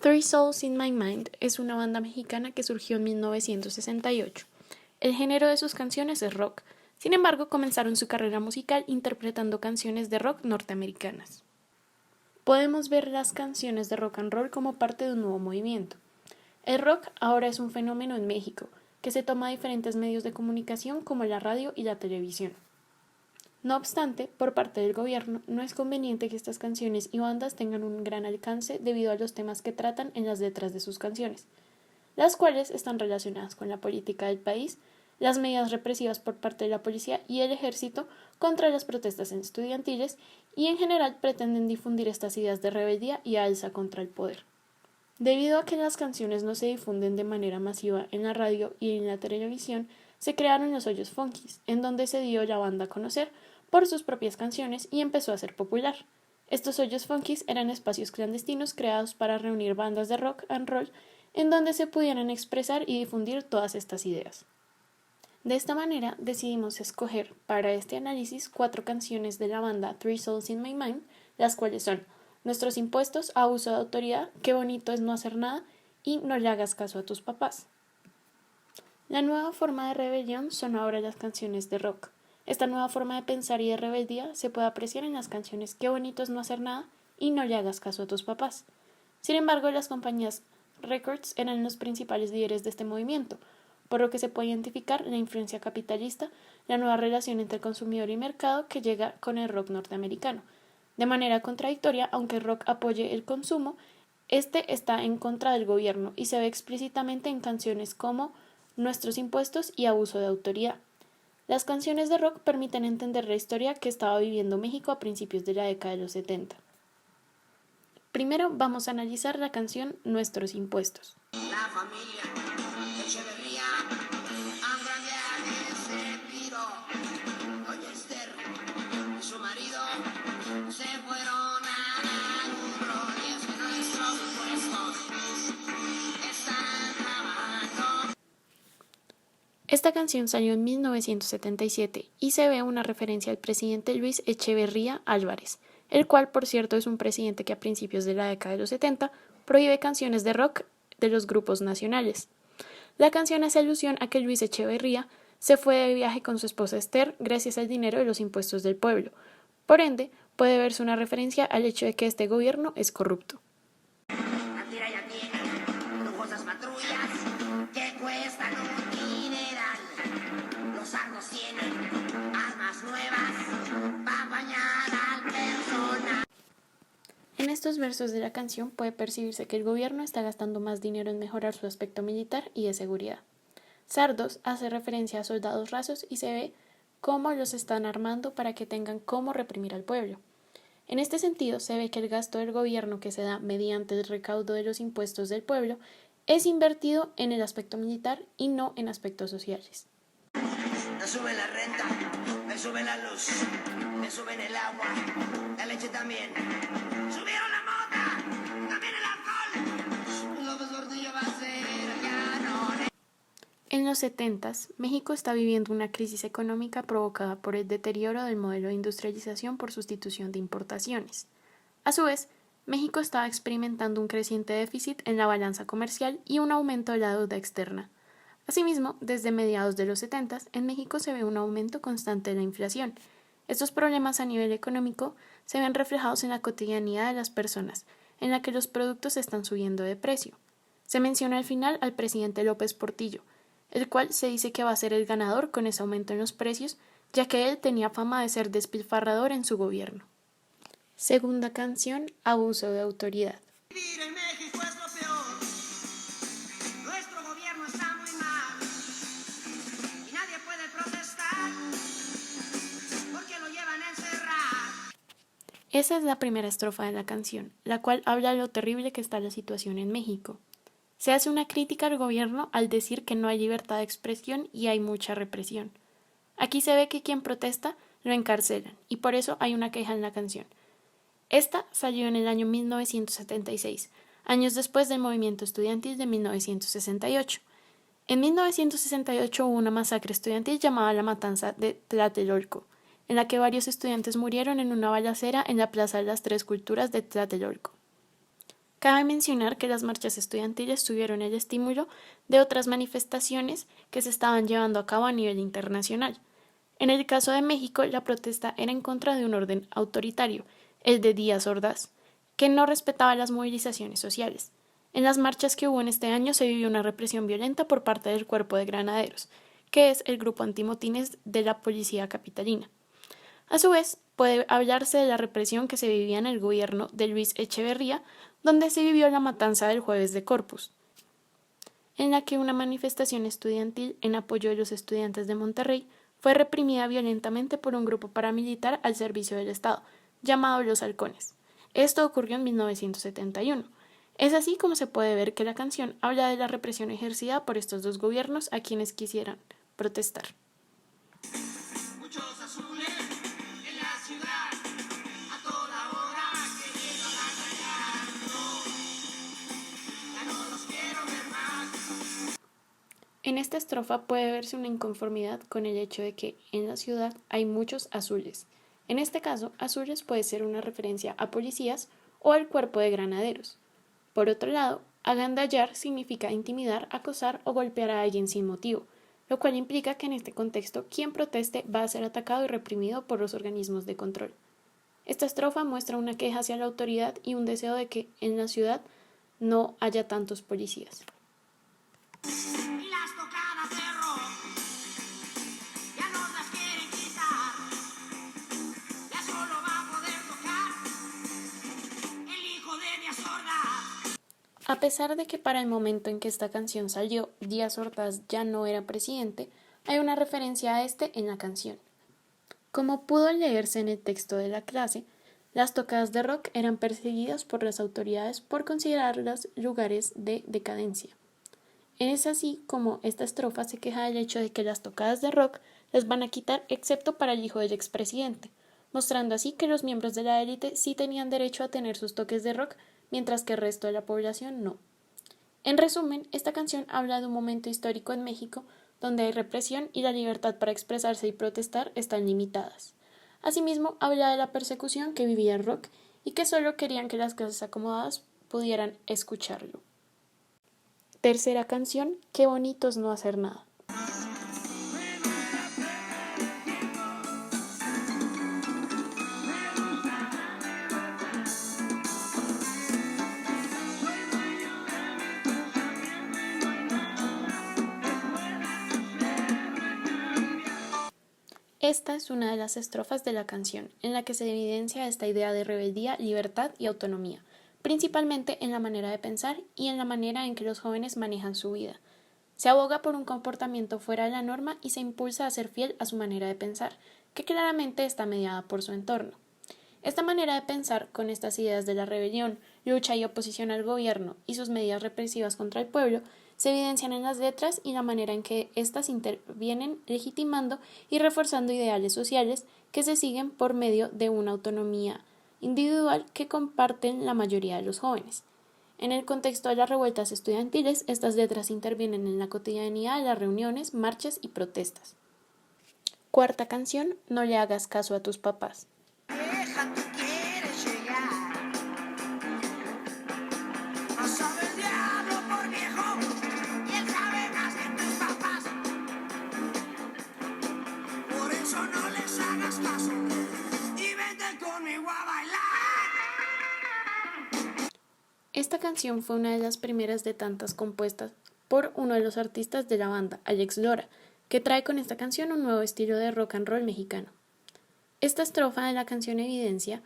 Three Souls in My Mind es una banda mexicana que surgió en 1968. El género de sus canciones es rock. Sin embargo, comenzaron su carrera musical interpretando canciones de rock norteamericanas. Podemos ver las canciones de rock and roll como parte de un nuevo movimiento. El rock ahora es un fenómeno en México, que se toma diferentes medios de comunicación como la radio y la televisión. No obstante, por parte del gobierno, no es conveniente que estas canciones y bandas tengan un gran alcance debido a los temas que tratan en las letras de sus canciones, las cuales están relacionadas con la política del país, las medidas represivas por parte de la policía y el ejército contra las protestas estudiantiles y en general pretenden difundir estas ideas de rebeldía y alza contra el poder. Debido a que las canciones no se difunden de manera masiva en la radio y en la televisión, se crearon los hoyos funkis, en donde se dio la banda a conocer por sus propias canciones y empezó a ser popular. Estos hoyos funkis eran espacios clandestinos creados para reunir bandas de rock and roll en donde se pudieran expresar y difundir todas estas ideas. De esta manera decidimos escoger para este análisis 4 canciones de la banda Three Souls in My Mind, las cuales son Nuestros impuestos, Abuso de autoridad, Qué bonito es no hacer nada y No le hagas caso a tus papás. La nueva forma de rebelión son ahora las canciones de rock. Esta nueva forma de pensar y de rebeldía se puede apreciar en las canciones Qué bonito es no hacer nada y No le hagas caso a tus papás. Sin embargo, las compañías Records eran los principales líderes de este movimiento, por lo que se puede identificar la influencia capitalista, la nueva relación entre consumidor y mercado que llega con el rock norteamericano. De manera contradictoria, aunque el rock apoye el consumo, este está en contra del gobierno y se ve explícitamente en canciones como Nuestros impuestos y Abuso de autoridad. Las canciones de rock permiten entender la historia que estaba viviendo México a principios de la década de los 70. Primero vamos a analizar la canción Nuestros impuestos. La familia Echeverría, Doña Esther y su marido se fueron a Agudro y es que nuestros impuestos están trabajando. Esta canción salió en 1977 y se ve una referencia al presidente Luis Echeverría Álvarez, el cual, por cierto, es un presidente que a principios de la década de los 70 prohíbe canciones de rock de los grupos nacionales. La canción hace alusión a que Luis Echeverría se fue de viaje con su esposa Esther gracias al dinero de los impuestos del pueblo. Por ende, puede verse una referencia al hecho de que este gobierno es corrupto. En estos versos de la canción puede percibirse que el gobierno está gastando más dinero en mejorar su aspecto militar y de seguridad. Sardos hace referencia a soldados rasos y se ve cómo los están armando para que tengan cómo reprimir al pueblo. En este sentido, se ve que el gasto del gobierno que se da mediante el recaudo de los impuestos del pueblo es invertido en el aspecto militar y no en aspectos sociales. Me suben la renta, me suben la luz, me suben el agua, la leche también. ¡Subieron la mota! ¡También el alcohol! López Portillo va a ser ganón. En los 70s, México está viviendo una crisis económica provocada por el deterioro del modelo de industrialización por sustitución de importaciones. A su vez, México estaba experimentando un creciente déficit en la balanza comercial y un aumento de la deuda externa. Asimismo, desde mediados de los 70 en México se ve un aumento constante de la inflación. Estos problemas a nivel económico se ven reflejados en la cotidianidad de las personas, en la que los productos están subiendo de precio. Se menciona al final al presidente López Portillo, el cual se dice que va a ser el ganador con ese aumento en los precios, ya que él tenía fama de ser despilfarrador en su gobierno. Segunda canción, Abuso de autoridad. Vivir en México es lo peor. Nuestro gobierno está muy mal y nadie puede protestar porque lo llevan a encerrar. Esa es la primera estrofa de la canción, la cual habla de lo terrible que está la situación en México. Se hace una crítica al gobierno al decir que no hay libertad de expresión y hay mucha represión. Aquí se ve que quien protesta lo encarcelan y por eso hay una queja en la canción. Esta salió en el año 1976, años después del movimiento estudiantil de 1968. En 1968 hubo una masacre estudiantil llamada la Matanza de Tlatelolco, en la que varios estudiantes murieron en una balacera en la Plaza de las Tres Culturas de Tlatelolco. Cabe mencionar que las marchas estudiantiles tuvieron el estímulo de otras manifestaciones que se estaban llevando a cabo a nivel internacional. En el caso de México, la protesta era en contra de un orden autoritario, el de Díaz Ordaz, que no respetaba las movilizaciones sociales. En las marchas que hubo en este año se vivió una represión violenta por parte del Cuerpo de Granaderos, que es el grupo antimotines de la policía capitalina. A su vez, puede hablarse de la represión que se vivía en el gobierno de Luis Echeverría, donde se vivió la matanza del Jueves de Corpus, en la que una manifestación estudiantil en apoyo de los estudiantes de Monterrey fue reprimida violentamente por un grupo paramilitar al servicio del Estado, llamado Los Halcones. Esto ocurrió en 1971. Es así como se puede ver que la canción habla de la represión ejercida por estos dos gobiernos a quienes quisieran protestar. En esta estrofa puede verse una inconformidad con el hecho de que en la ciudad hay muchos azules. En este caso, azules puede ser una referencia a policías o al cuerpo de granaderos. Por otro lado, agandallar significa intimidar, acosar o golpear a alguien sin motivo, lo cual implica que en este contexto quien proteste va a ser atacado y reprimido por los organismos de control. Esta estrofa muestra una queja hacia la autoridad y un deseo de que en la ciudad no haya tantos policías. A pesar de que para el momento en que esta canción salió, Díaz Ordaz ya no era presidente, hay una referencia a este en la canción. Como pudo leerse en el texto de la clase, las tocadas de rock eran perseguidas por las autoridades por considerarlas lugares de decadencia. Es así como esta estrofa se queja del hecho de que las tocadas de rock las van a quitar excepto para el hijo del expresidente, mostrando así que los miembros de la élite sí tenían derecho a tener sus toques de rock, mientras que el resto de la población no. En resumen, esta canción habla de un momento histórico en México donde hay represión y la libertad para expresarse y protestar están limitadas. Asimismo, habla de la persecución que vivía el rock y que solo querían que las clases acomodadas pudieran escucharlo. Tercera canción, Qué bonito es no hacer nada. Esta es una de las estrofas de la canción, en la que se evidencia esta idea de rebeldía, libertad y autonomía, principalmente en la manera de pensar y en la manera en que los jóvenes manejan su vida. Se aboga por un comportamiento fuera de la norma y se impulsa a ser fiel a su manera de pensar, que claramente está mediada por su entorno. Esta manera de pensar, con estas ideas de la rebelión, lucha y oposición al gobierno y sus medidas represivas contra el pueblo, se evidencian en las letras y la manera en que éstas intervienen legitimando y reforzando ideales sociales que se siguen por medio de una autonomía individual que comparten la mayoría de los jóvenes. En el contexto de las revueltas estudiantiles, estas letras intervienen en la cotidianidad de las reuniones, marchas y protestas. Cuarta canción, No le hagas caso a tus papás. Esta canción fue una de las primeras de tantas compuestas por uno de los artistas de la banda, Alex Lora, que trae con esta canción un nuevo estilo de rock and roll mexicano. Esta estrofa de la canción evidencia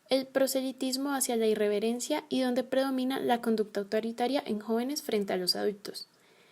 el proselitismo hacia la irreverencia y donde predomina la conducta autoritaria en jóvenes frente a los adultos.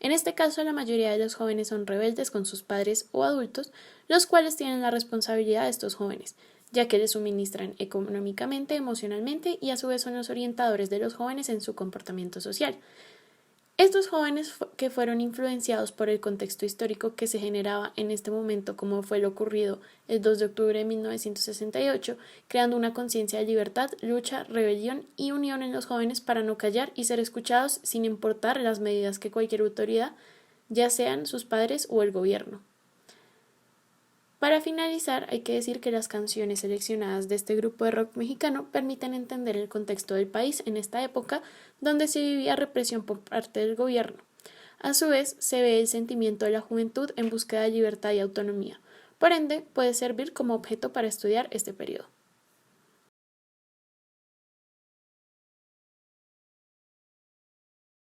En este caso, la mayoría de los jóvenes son rebeldes con sus padres o adultos, los cuales tienen la responsabilidad de estos jóvenes, ya que les suministran económicamente, emocionalmente y a su vez son los orientadores de los jóvenes en su comportamiento social. Estos jóvenes que fueron influenciados por el contexto histórico que se generaba en este momento, como fue lo ocurrido el 2 de octubre de 1968, creando una conciencia de libertad, lucha, rebelión y unión en los jóvenes para no callar y ser escuchados sin importar las medidas que cualquier autoridad, ya sean sus padres o el gobierno, Para finalizar, hay que decir que las canciones seleccionadas de este grupo de rock mexicano permiten entender el contexto del país en esta época donde se vivía represión por parte del gobierno. A su vez, se ve el sentimiento de la juventud en búsqueda de libertad y autonomía. Por ende, puede servir como objeto para estudiar este periodo.